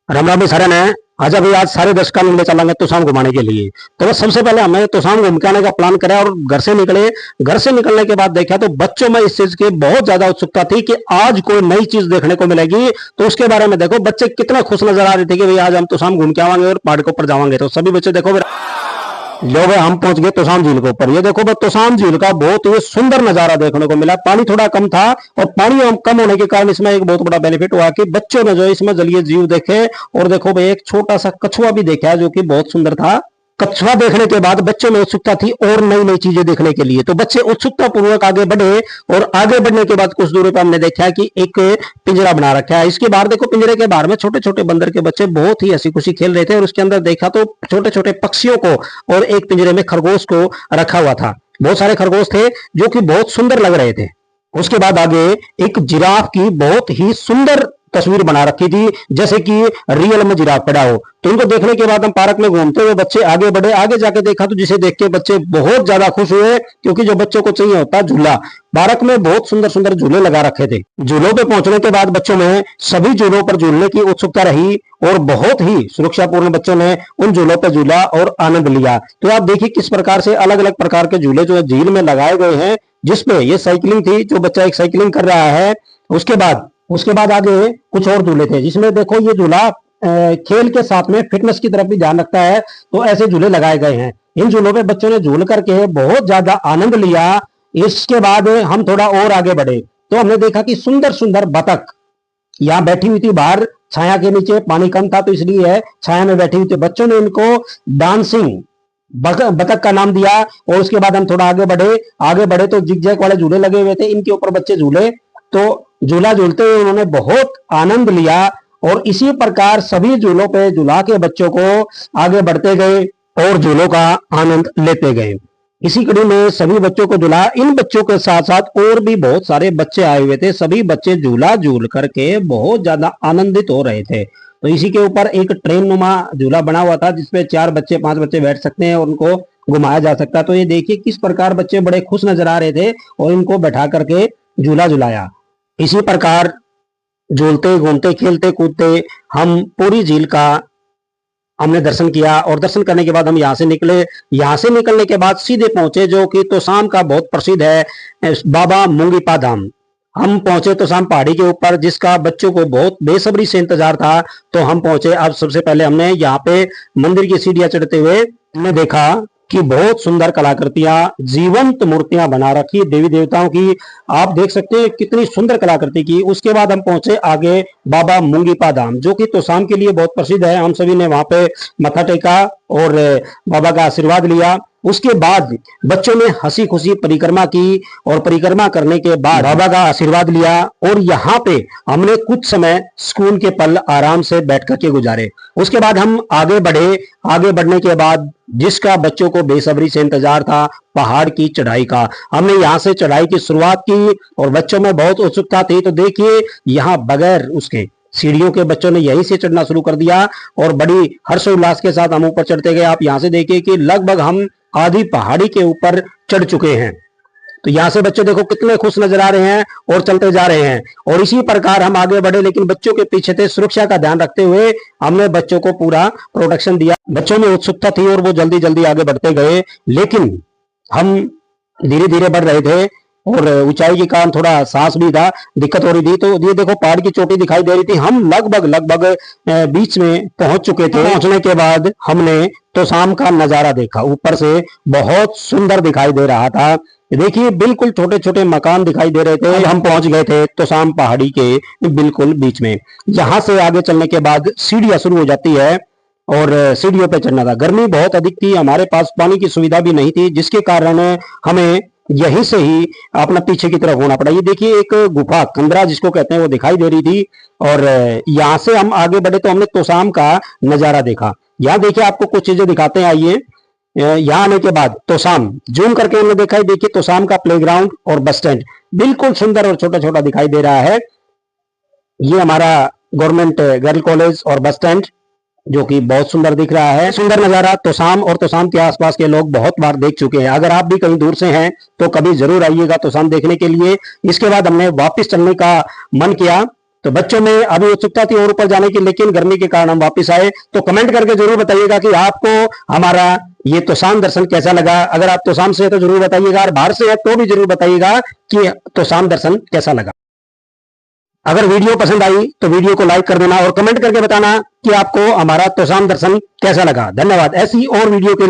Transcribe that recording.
राम राम सारे ने। आज अभी आज सारे दर्शकों को ले चलेंगे तोशाम घुमाने के लिए। तो बस सबसे पहले हमें तोशाम घूम के आने का प्लान करा और घर से निकले। घर से निकलने के बाद देखा तो बच्चों में इस चीज की बहुत ज्यादा उत्सुकता थी कि आज कोई नई चीज देखने को मिलेगी। तो उसके बारे में देखो बच्चे कितने खुश नजर आ रहे थे कि भाई आज हम तोशाम घूम के आवांगे और पहाड़ के ऊपर जावांगे। तो सभी बच्चे देखो लो भाई हम पहुंच गए तोशाम झील के ऊपर। ये देखो भाई तोशाम झील का बहुत ही सुंदर नजारा देखने को मिला। पानी थोड़ा कम था और पानी कम होने के कारण इसमें एक बहुत बड़ा बेनिफिट हुआ कि बच्चों ने जो इसमें जलीय जीव देखे। और देखो भाई एक छोटा सा कछुआ भी देखा जो कि बहुत सुंदर था। कछुआ देखने के बाद बच्चों में उत्सुकता थी और नई नई चीजें देखने के लिए। तो बच्चे उत्सुकता पूर्वक आगे बढ़े और आगे बढ़ने के बाद कुछ दूरी पर हमने देखा कि एक पिंजरा बना रखा है। इसके बाहर देखो पिंजरे के बाहर में छोटे छोटे बंदर के बच्चे बहुत ही हंसी खुशी खेल रहे थे। और उसके अंदर देखा तो छोटे छोटे पक्षियों को और एक पिंजरे में खरगोश को रखा हुआ था। बहुत सारे खरगोश थे जो कि बहुत सुंदर लग रहे थे। उसके बाद आगे एक जिराफ की बहुत ही सुंदर तस्वीर बना रखी थी जैसे कि रियल में जिराफ पड़ा हो। तो इनको देखने के बाद हम पार्क में घूमते हुए बच्चे आगे बढ़े। आगे जाके देखा तो जिसे देख के बच्चे बहुत ज्यादा खुश हुए क्योंकि जो बच्चों को चाहिए होता झूला। पार्क में बहुत सुंदर सुंदर झूले लगा रखे थे। झूलों पे पहुंचने के बाद बच्चों में सभी झूलों पर झूलने की उत्सुकता रही और बहुत ही सुरक्षापूर्ण बच्चों ने उन झूलों पर झूला और आनंद लिया। तो आप देखिए किस प्रकार से अलग अलग प्रकार के झूले जो है झील में लगाए गए हैं। जिसपे ये साइकिलिंग थी, जो बच्चा एक साइकिलिंग कर रहा है। उसके बाद आगे कुछ और झूले थे जिसमें देखो ये झूला खेल के साथ में फिटनेस की तरफ भी ध्यान रखता है। तो ऐसे झूले लगाए गए हैं। इन झूलों पे बच्चों ने झूल करके बहुत ज्यादा आनंद लिया। इसके बाद हम थोड़ा और आगे बढ़े तो हमने देखा कि सुंदर सुंदर बतख यहाँ बैठी हुई थी बाहर छाया के नीचे। पानी कम था तो इसलिए छाया में बैठी हुई थी। बच्चों ने इनको डांसिंग बतख का नाम दिया। और उसके बाद हम थोड़ा आगे बढ़े तो जिग जैग वाले झूले लगे हुए थे। इनके ऊपर बच्चे झूले तो झूला झूलते हुए उन्होंने बहुत आनंद लिया। और इसी प्रकार सभी झूलों पे झूला के बच्चों को आगे बढ़ते गए और झूलों का आनंद लेते गए। इसी कड़ी में सभी बच्चों को झूला। इन बच्चों के साथ साथ और भी बहुत सारे बच्चे आए हुए थे। सभी बच्चे झूला झूल करके बहुत ज्यादा आनंदित हो रहे थे। तो इसी के ऊपर एक ट्रेन नुमा झूला बना हुआ था जिसपे 4 बच्चे 5 बच्चे बैठ सकते हैं और उनको घुमाया जा सकता है। तो ये देखिए किस प्रकार बच्चे बड़े खुश नजर आ रहे थे और इनको बैठा करके झूला झुलाया। इसी प्रकार झूलते घूमते खेलते कूदते हम पूरी झील का हमने दर्शन किया। और दर्शन करने के बाद हम यहाँ से निकले। यहाँ से निकलने के बाद सीधे पहुंचे जो कि तोशाम का बहुत प्रसिद्ध है बाबा मुंगीपा धाम। हम पहुंचे तोशाम पहाड़ी के ऊपर जिसका बच्चों को बहुत बेसब्री से इंतजार था। तो हम पहुंचे। अब सबसे पहले हमने यहाँ पे मंदिर की सीढ़ियां चढ़ते हुए हमने देखा कि बहुत सुंदर कलाकृतियां जीवंत मूर्तियां बना रखी देवी देवताओं की। आप देख सकते हैं कितनी सुंदर कलाकृति की। उसके बाद हम पहुंचे आगे बाबा मुंगीपा धाम जो कि तोशाम के लिए बहुत प्रसिद्ध है। हम सभी ने वहां पे मत्था टेका और बाबा का आशीर्वाद लिया। उसके बाद बच्चों ने हंसी खुशी परिक्रमा की और परिक्रमा करने के बाद बाबा का आशीर्वाद लिया। और यहाँ पे हमने कुछ समय स्कूल के पल आराम से बैठ करके गुजारे। उसके बाद हम आगे बढ़े। आगे बढ़ने के बाद जिसका बच्चों को बेसब्री से इंतजार था पहाड़ की चढ़ाई का, हमने यहाँ से चढ़ाई की शुरुआत की और बच्चों में बहुत उत्सुकता थी। तो देखिए यहाँ बगैर उसके सीढ़ियों के बच्चों ने यहीं से चढ़ना शुरू कर दिया और बड़ी हर्षोल्लास के साथ हम ऊपर चढ़ते गए। आप यहाँ से देखिए कि लगभग हम आधी पहाड़ी के ऊपर चढ़ चुके हैं। तो यहाँ से बच्चे देखो कितने खुश नजर आ रहे हैं और चलते जा रहे हैं। और इसी प्रकार हम आगे बढ़े लेकिन बच्चों के पीछे थे। सुरक्षा का ध्यान रखते हुए हमने बच्चों को पूरा प्रोटेक्शन दिया। बच्चों में उत्सुकता थी और वो जल्दी जल्दी आगे बढ़ते गए लेकिन हम धीरे धीरे बढ़ रहे थे और ऊंचाई के कारण थोड़ा सांस भी था, दिक्कत हो रही थी। तो ये देखो पहाड़ की चोटी दिखाई दे रही थी। हम लगभग बीच में पहुंच चुके थे। पहुंचने के बाद हमने तोशाम का नजारा देखा। ऊपर से बहुत सुंदर दिखाई दे रहा था। देखिए बिल्कुल छोटे छोटे मकान दिखाई दे रहे थे। हम पहुंच गए थे तोशाम पहाड़ी के बिल्कुल बीच में। यहाँ से आगे चलने के बाद सीढ़ियां शुरू हो जाती है और सीढ़ियों पे चढ़ना था। गर्मी बहुत अधिक थी, हमारे पास पानी की सुविधा भी नहीं थी जिसके कारण हमें यहीं से ही अपना पीछे की तरफ होना पड़ा। ये देखिए एक गुफा कंदरा जिसको कहते हैं वो दिखाई दे रही थी। और यहाँ से हम आगे बढ़े तो हमने तोशाम का नजारा देखा। यहाँ देखिए आपको कुछ चीजें दिखाते हैं। आइए यहाँ आने के बाद तोशाम जूम करके हमने देखा। देखिए तोशाम का प्लेग्राउंड और बस स्टैंड बिल्कुल सुंदर और छोटा छोटा दिखाई दे रहा है। ये हमारा गवर्नमेंट गर्ल कॉलेज और बस स्टैंड जो कि बहुत सुंदर दिख रहा है। सुंदर नजारा तोशाम और तोशाम के आसपास के लोग बहुत बार देख चुके हैं। अगर आप भी कहीं दूर से हैं तो कभी जरूर आइएगा तोशाम देखने के लिए। इसके बाद हमने वापस चलने का मन किया तो बच्चों में अभी उत्सुकता थी और ऊपर जाने की, लेकिन गर्मी के कारण हम वापस आए। तो कमेंट करके जरूर बताइएगा कि आपको हमारा ये तोशाम दर्शन कैसा लगा। अगर आप तोशाम से है तो जरूर बताइएगा, और बाहर से है तो भी जरूर बताइएगा कि तोशाम दर्शन कैसा लगा। अगर वीडियो पसंद आई तो वीडियो को लाइक कर देना और कमेंट करके बताना कि आपको हमारा तोशाम दर्शन कैसा लगा। धन्यवाद। ऐसी और वीडियो के